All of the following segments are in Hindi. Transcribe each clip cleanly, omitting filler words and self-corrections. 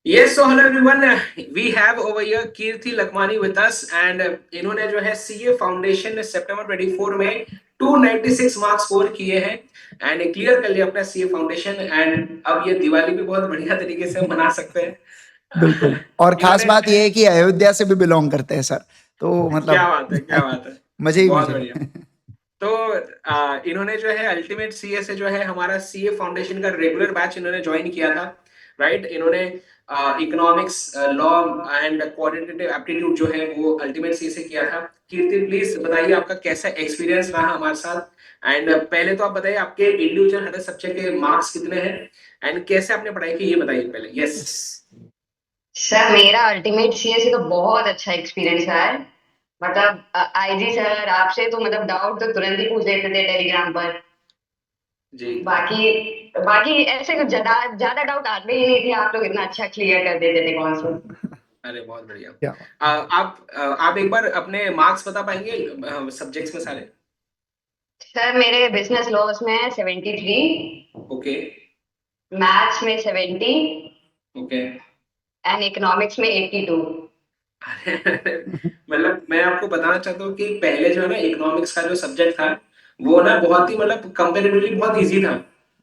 Yes, so hello everyone. We have over here Kirti Lakmani with us and इन्होंने जो है सीए फाउंडेशन सितंबर 24 में 296 मार्क्स स्कोर किए हैं एंड क्लियर कर लिया अपना सीए फाउंडेशन एंड अब ये दिवाली भी बहुत बढ़िया तरीके से मना सकते हैं। बिल्कुल। और खास इन्होंने बात ये है कि अयोध्या से भी बिलोंग करते हैं सर, तो क्या मतलब बात है, क्या बात है, मजे ही बहुत मजे। बढ़िया। तो इन्होंने जो है अल्टीमेट सीए से जो है हमारा सीए फाउंडेशन का रेगुलर बैच इन्होंने ज्वाइन किया था, राइट। इन्होंने economics, law and quantitative aptitude जो है वो अल्टीमेट सीए से किया था। कीर्ति प्लीज बताइए आपका कैसा एक्सपीरियंस रहा हमारे साथ एंड पहले तो आप बताइए आपके इंडिविजुअल हर सब्जेक्ट के मार्क्स कितने हैं एंड कैसे आपने पढ़ाई की ये बताइए पहले। यस। यस। सर मेरा अल्टीमेट सीए से तो बहुत अच्छा एक्सपीरियंस रहा है। मतलब आईजी सर आपसे तो मतलब डाउट तो तुरंत ही पूछ लेते थे टेलीग्राम पर। जी। बाकी बाकी ऐसे कुछ ज्यादा ज्यादा डाउट आते ही नहीं थे, आप लोग इतना अच्छा क्लियर कर देते थे कॉन्सेप्ट। अरे बहुत बढ़िया। क्या आप एक बार अपने मार्क्स बता पाएंगे सब्जेक्ट्स में सारे। सर मेरे बिजनेस लॉस में है 73, ओके। मैथ्स में 70 ओके। एंड इकोनॉमिक्स में 82। मतलब मैं आपको बताना चाहता हूँ कि पहले जो है ना इकोनॉमिक्स का जो सब्जेक्ट था वो ना बहुत ही मतलब कंपैरेटिवली बहुत इजी था।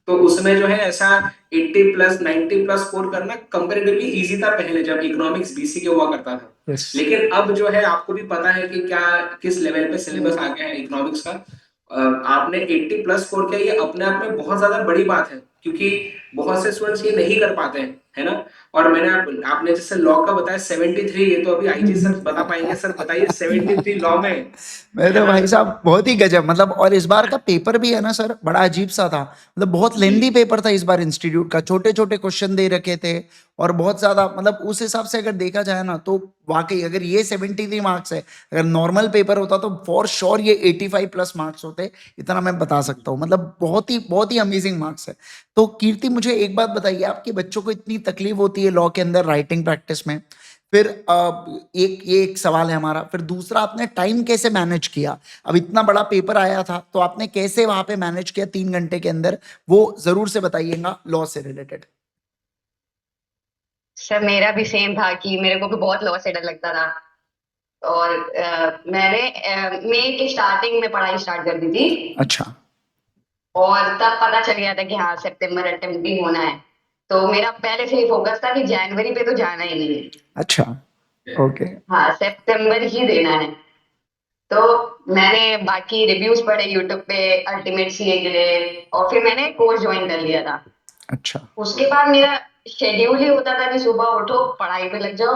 तो उसमें जो है ऐसा 80 प्लस 90 प्लस स्कोर करना कंपैरेटिवली इजी था पहले जब इकोनॉमिक्स बीसी के हुआ करता था। यस। लेकिन अब जो है आपको भी पता है कि क्या किस लेवल पे सिलेबस आ गया है इकोनॉमिक्स का। आपने 80 प्लस स्कोर किया ये अपने आप में बहुत ज्यादा बड़ी बात है क्योंकि बहुत से स्टूडेंट्स ये नहीं कर पाते हैं, है ना। और आपने जैसे लॉ का बताया 73, ये तो अभी आईजी सर बता पाएंगे। सर बताइए 73 लॉ में, मैं है तो ना। भाई साहब बहुत ही गजब, मतलब और इस बार का पेपर भी है ना सर, बड़ा अजीब सा था। मतलब बहुत जी। लेंदी पेपर था इस बार इंस्टीट्यूट का, छोटे छोटे क्वेश्चन दे रखे थे। और बहुत ज्यादा मतलब उस हिसाब से अगर देखा जाए ना तो वाकई अगर ये 73 मार्क्स है, अगर नॉर्मल पेपर होता तो फॉर श्योर ये 85 प्लस मार्क्स होते। इतना मैं बता सकता हूँ, मतलब बहुत ही अमेजिंग मार्क्स है। तो कीर्ति मुझे एक बात बताइए, आपके बच्चों को इतनी तकलीफ होती है लॉ के अंदर राइटिंग प्रैक्टिस में, फिर एक ये एक सवाल है हमारा, फिर दूसरा आपने टाइम कैसे मैनेज किया? अब इतना बड़ा पेपर आया था तो आपने कैसे वहां पे मैनेज किया 3 घंटे के अंदर, वो जरूर से बताइएगा लॉ से रिलेटेड। सर मेरा भी सेम था कि मेरे को भी बहुत लॉस से डर लगता था। और मैंने मई के स्टार्टिंग में पढ़ाई स्टार्ट कर दी थी। अच्छा। और तब पता चल गया था कि हाँ सितंबर अटेम्प्ट भी होना है। तो मेरा पहले से ही फोकस था कि जनवरी पे तो जाना ही नहीं है। अच्छा। ओके। हाँ सितंबर ही देना है। तो मैंने बाकी रिव्यूज पढ़े यूट्यूब पे अल्टीमेट सीए के लिए, और फिर मैंने कोर्स ज्वाइन कर लिया था। अच्छा। उसके बाद मेरा शेड्यूल ही होता था कि सुबह उठो पढ़ाई पे लग जाओ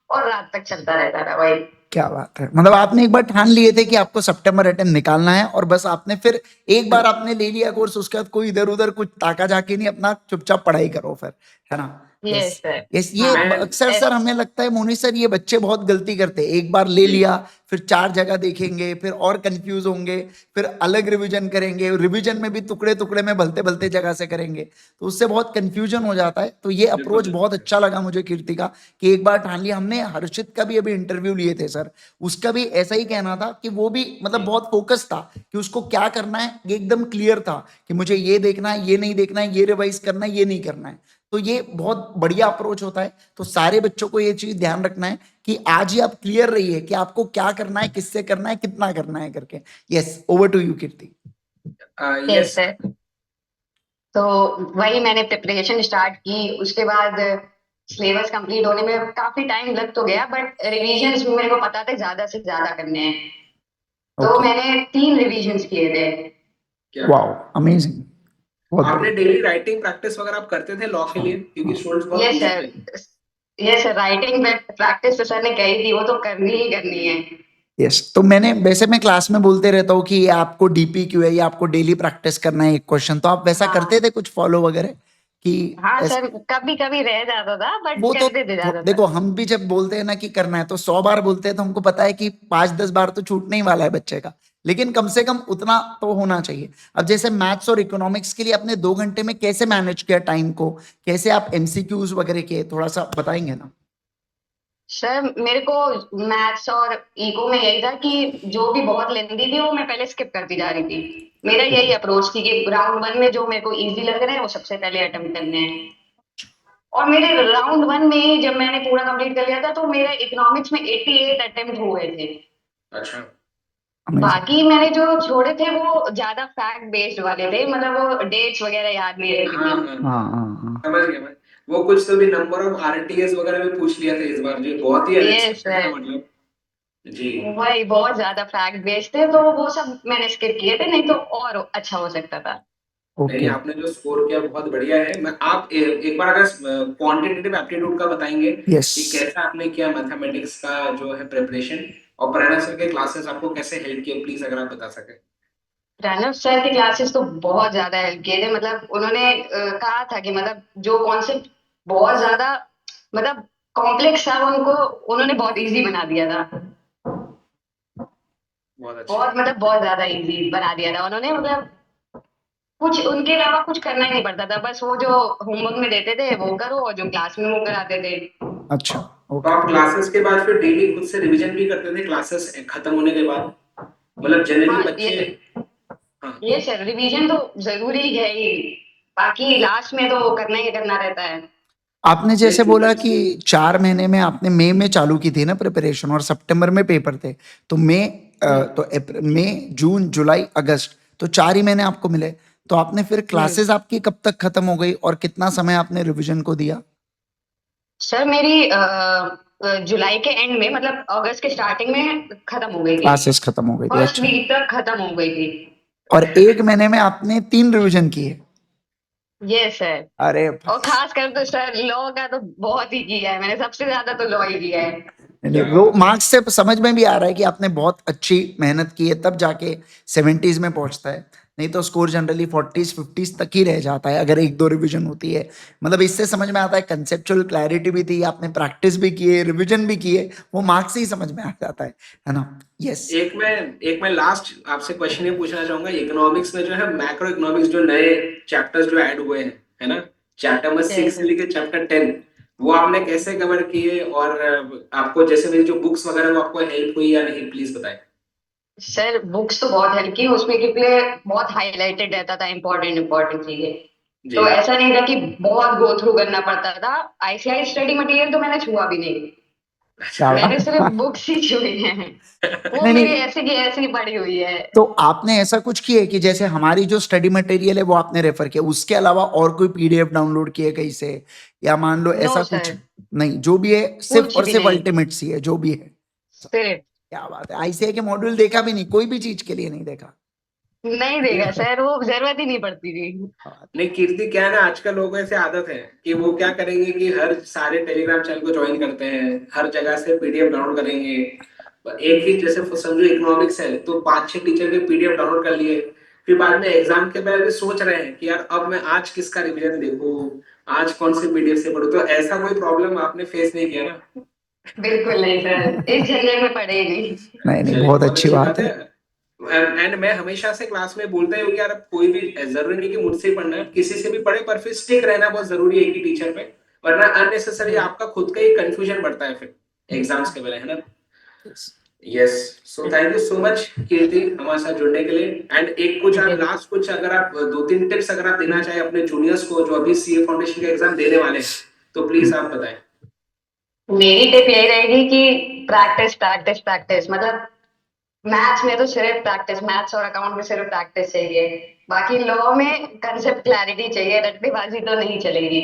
और रात तक चलता रहता था भाई। क्या बात है, मतलब आपने एक बार ठान लिए थे कि आपको सितंबर अटेम्प्ट निकालना है, और बस आपने फिर एक बार आपने ले लिया कोर्स, उसके बाद कोई इधर उधर कुछ ताका झाकी नहीं, अपना चुपचाप पढ़ाई करो फिर, है ना। Yes yes. सर। यस, ये हाँ। अक्सर सर एस। हमें लगता है मोनी सर ये बच्चे बहुत गलती करते हैं, एक बार ले लिया फिर 4 जगह देखेंगे, फिर और कंफ्यूज होंगे, फिर अलग रिवीजन करेंगे, रिवीजन में भी टुकड़े टुकड़े में भलते भलते जगह से करेंगे, तो उससे बहुत कंफ्यूजन हो जाता है। तो ये अप्रोच बहुत अच्छा लगा मुझे कीर्ति का, कि एक बार ठान लिया। हमने हर्षित का भी अभी इंटरव्यू लिए थे सर, उसका भी ऐसा ही कहना था कि वो भी मतलब बहुत फोकस था कि उसको क्या करना है, ये एकदम क्लियर था कि मुझे ये देखना है, ये नहीं देखना है, ये रिवाइज करना है, ये नहीं करना है। तो ये बहुत बढ़िया अप्रोच होता है। तो सारे बच्चों को ये चीज ध्यान रखना है कि आज ही आप क्लियर रहिए कि आपको क्या करना है, किससे करना है, कितना करना है करके। Yes, over to you Kirti. Yes yes. Sir. तो वही मैंने प्रिपरेशन स्टार्ट की। उसके बाद सिलेबस कंप्लीट होने में काफी टाइम लग तो गया, बट रिविजन्स भी मेरे को पता था ज्यादा से ज्यादा करने हैं। तो ओके। मैंने 3 रिविजन्स किए थे। Wow, amazing. बहुत आपने बढ़िया। डेली राइटिंग प्रैक्टिस वगैरह आप करते थे लॉ के लिए क्योंकि स्टूडेंट्स बहुत यस पूछते सर। थे। यस सर, राइटिंग प्रैक्टिस तो सर ने कही थी, वो तो करनी ही करनी है। यस, तो मैंने वैसे मैं क्लास में बोलते रहता हूँ कि ये आपको डीपीक्यू है, ये आपको डेली प्रैक्टिस करना है एक क्वेश्चन, तो आप वैसा करते हाँ। थे कुछ फॉलो वगैरह कि हाँ ऐस, सर, कभी कभी रह जाता था बट वो तो करते थे देखो, ज्यादातर। हम भी जब बोलते हैं ना कि करना है तो 100 बार बोलते हैं, तो हमको पता है कि 5-10 बार तो छूटने ही वाला है बच्चे का, लेकिन कम से कम उतना तो होना चाहिए। अब जैसे मैथ्स और इकोनॉमिक्स के लिए आपने 2 घंटे में कैसे मैनेज किया टाइम को, कैसे आप एमसीक्यूज वगैरह किए, थोड़ा सा बताएंगे ना। सर मेरे को मैथ्स और इको में यही था कि जो भी बहुत लेंदी थी वो मैं पहले स्किप करती जा रही थी। मेरा यही अप्रोच थी कि राउंड 1 में जो मेरे को इजी लग रहा है वो सबसे पहले अटेम्प्ट करने हैं। और मेरे राउंड 1 में ही जब मैंने पूरा कंप्लीट कर लिया था तो मेरे इकोनॉमिक्स में 88 अटेम्प्ट हुए थे। अच्छा। Amazing. बाकी मैंने जो छोड़े थे वो ज्यादा फैक्ट बेस्ड वाले थे, मतलब वो डेट्स वगैरह याद नहीं रहती हाँ थी। हाँ हाँ समझ गया मैं। वो कुछ तो भी नंबर ऑफ आरटीएस वगैरह भी पूछ लिया था इस बार, जो बहुत ही यस अनएक्सपेक्टेड था सर, मतलब। जी। वही बहुत ज्यादा फैक्ट बेस्ड थे, तो वो सब मैंने स्किप किए थे, नहीं तो और अच्छा हो सकता था। नहीं ओके आपने जो स्कोर किया बहुत बढ़िया है। मैं आप एक बार अगर क्वांटिटेटिव एप्टीट्यूड का बताएंगे यस कि कैसा आपने किया मैथमेटिक्स का जो है प्रिपरेशन, और प्रणव सर के क्लासेस आपको कैसे हेल्प किए, प्लीज अगर आप बता सके। प्रणव सर के क्लासेस तो बहुत ज्यादा हेल्प किए थे, मतलब उन्होंने कहा था कि मतलब जो कॉन्सेप्ट बहुत ज्यादा मतलब कॉम्प्लेक्स था उनको उन्होंने बहुत इजी बना दिया था। बहुत अच्छे। बहुत मतलब बहुत ज्यादा इजी बना दिया था उन्होंने, मतलब कुछ उनके अलावा कुछ करना ही नहीं पड़ता था, बस वो जो होमवर्क में देते थे वो करो और जो क्लास में वो कराते थे। अच्छा तो ओके आप क्लासेस के बाद फिर डेली खुद से रिवीजन भी करते थे क्लासेस खत्म होने के बाद, मतलब जनरली हाँ बच्चे। हाँ ये सर रिवीजन तो जरूरी है ही, बाकी लास्ट में तो करना ही करना रहता है। आपने नहीं जैसे जो बोला कि बच्चे। 4 महीने में आपने मई में चालू की थी ना प्रिपरेशन और सितंबर में पेपर थे, तो तो मई जून जुलाई अगस्त, तो 4 ही महीने आपको मिले। तो आपने फिर क्लासेस आपकी कब तक खत्म हो गई और कितना समय आपने रिवीजन को दिया? सर मेरी जुलाई के एंड में, मतलब अगस्त के स्टार्टिंग में खत्म हो गई थी। क्लासेस खत्म हो गई थी, फर्स्ट अच्छा। वीक तक खत्म हो गई थी। और 1 महीने में आपने 3 रिवीजन किए? ये सर, अरे और भाई, खास कर तो सर लॉ का तो बहुत ही किया है मैंने, सबसे ज्यादा तो लॉ ही किया है। नहीं क्या वो बात है। मार्क्स से समझ में भी आ रहा है कि आपने बहुत अच्छी मेहनत की है, तब जाके 70s में पहुंचता है। नहीं तो स्कोर जनरली 40s 50s तक ही रह जाता है अगर 1-2 रिवीजन होती है। मतलब इससे समझ में आता है कंसेप्चुअल क्लैरिटी भी थी, आपने प्रैक्टिस भी की है, रिविजन भी की है, वो मार्क्स से ही समझ में आ जाता है ना? यस। एक मैं लास्ट आपसे क्वेश्चन ये पूछना चाहूंगा, इकोनॉमिक्स में जो है मैक्रो इकोनॉमिक्स जो नए चैप्टर्स जो ऐड हुए हैं, है ना, चैप्टर नंबर 6 से जैसे लेकर चैप्टर 10, वो आपने कैसे कवर किए, और आपको जैसे मेरी जो बुक्स वगैरह वो आपको हेल्प हुई या नहीं, प्लीज बताएं। सर बुक्स तो बहुत हेल्प की उसमें, क्योंकि बहुत हाईलाइटेड रहता था इंपॉर्टेंट इंपॉर्टेंट चीजें। जी। तो ऐसा नहीं था कि बहुत गो थ्रू करना पड़ता था। आईसीआई स्टडी मटेरियल तो मैंने छुआ भी नहीं, क्या मैंने सिर्फ बात। बुक्स ही छुई हैं। वो नहीं मेरी नहीं, ऐसी की ऐसी पड़ी हुई है। तो आपने ऐसा कुछ किया है कि जैसे हमारी जो स्टडी मटेरियल है वो आपने रेफर किया, उसके अलावा और कोई पीडीएफ डाउनलोड किए कहीं से, या मान लो नो ऐसा कुछ? सर, नहीं, जो भी है सिर्फ कुछ और भी सिर्फ नहीं, अल्टीमेट सी है जो भी है। सिर्फ क्या बात है, आईसीआई के मॉड्यूल देखा भी नहीं, कोई भी चीज के लिए नहीं देखा? नहीं देगा सर, वो जरूरत ही नहीं पड़ती थी। नहीं कीर्ति, क्या है ना, आजकल लोगों को ऐसे आदत है कि वो क्या करेंगे कि हर सारे टेलीग्राम चैनल को ज्वाइन करते हैं, हर जगह से पीडीएफ डाउनलोड करेंगे। एक ही जैसे समझो इकोनॉमिक्स है तो 5-6 टीचर के पीडीएफ डाउनलोड कर लिए, फिर बाद में एग्जाम के पहले भी सोच रहे हैं कि यार अब मैं आज किसका रिवीजन देखूं, आज कौन से पीडीएफ से पढूं। तो ऐसा कोई प्रॉब्लम आपने फेस नहीं किया ना? बिल्कुल नहीं सर, इस झंझट में पड़े ही नहीं। नहीं नहीं, चलिए बहुत बहुत अच्छी अच्छी बात बात है। है। एंड मैं हमेशा से क्लास में बोलता ही हूँ कि यार कोई भी जरूरी नहीं कि मुझसे ही पढ़ना है, किसी से भी पढ़े, पर फिर स्टिक रहना बहुत जरूरी है एक ही टीचर पे, वरना अननेसेसरी आपका खुद का ही कंफ्यूजन बढ़ता है फिर एग्जाम्स के पहले, है ना। Yes. Yes. So thank you so much Kirti हमारे साथ जुड़ने के लिए। एंड एक कुछ आप लास्ट कुछ अगर आप 2-3 टिप्स अगर आप देना चाहे अपने जूनियर्स को जो अभी सीए फाउंडेशन का एग्जाम देने वाले हैं, तो प्लीज आप बताएं। मेरी टिप यही रहेगी कि प्रैक्टिस प्रैक्टिस प्रैक्टिस, मतलब मैथ्स में तो सिर्फ प्रैक्टिस, मैथ्स और अकाउंट में सिर्फ प्रैक्टिस चाहिए। बाकी लॉ में कंसेप्ट क्लैरिटी चाहिए, रट्टेबाजी तो नहीं चलेगी।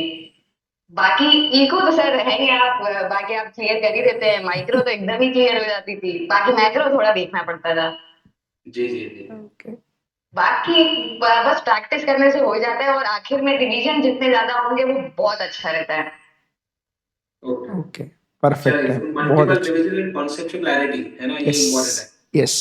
बाकी इको तो सर है ही, आप बाकी आप क्लियर कर ही देते हैं, माइक्रो तो एकदम ही क्लियर हो जाती थी, बाकी मैक्रो थोड़ा देखना पड़ता था। जी जी जी। ओके बाकी बस प्रैक्टिस करने से हो ही जाता है, और आखिर में रिवीजन जितने ज्यादा होंगे वो बहुत अच्छा रहता है। ओके। ओके, परफेक्ट है, चलिए बहुत मल्टीपल अच्छा। रिवीजन एंड कॉन्सेप्चुअल क्लैरिटी, है ना, ये यस इम्पोर्टेंट है। यस,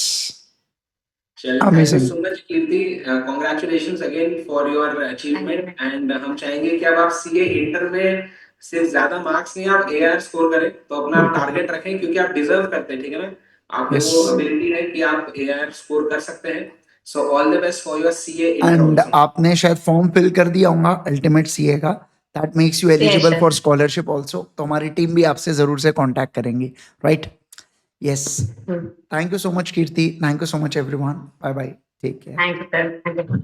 चलिए thank you amazing. So much Kirti, congratulations again for your thank achievement. You. And हम चाहेंगे कि अब आप सीए इंटर में सिर्फ ज्यादा मार्क्स नहीं, आप एआर स्कोर करें, तो अपना आप टारगेट रखें क्योंकि आप डिजर्व करते हैं, ठीक है ना, आप में यस, वो एबिलिटी है कि आप एआर स्कोर कर सकते हैं। So all the best for your CA inter and also. आपने शायद फॉर्म फिल कर दिया होगा अल्टीमेट सीए का, that makes you yes eligible sir. For scholarship also, तो हमारी टीम भी आपसे जरूर से कांटेक्ट करेंगी, right? Yes, thank you so much Kirti, thank you so much everyone, bye bye, take care. Thank you sir, thank you.